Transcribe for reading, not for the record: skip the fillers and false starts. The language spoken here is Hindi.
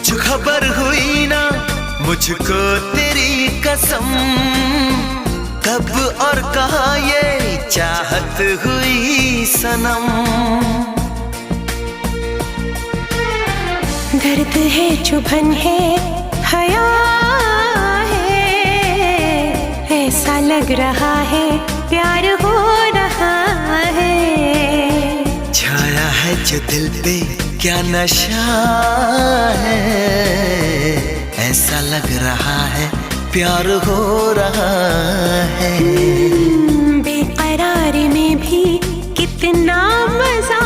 कुछ खबर हुई ना मुझको तेरी कसम, कब और कहाँ ये चाहत हुई सनम। दर्द है चुभन है हया है, ऐसा लग रहा है प्यार हो रहा है। छाया है जो दिल पे क्या नशा है, ऐसा लग रहा है प्यार हो रहा है। बेकरारी में भी कितना मजा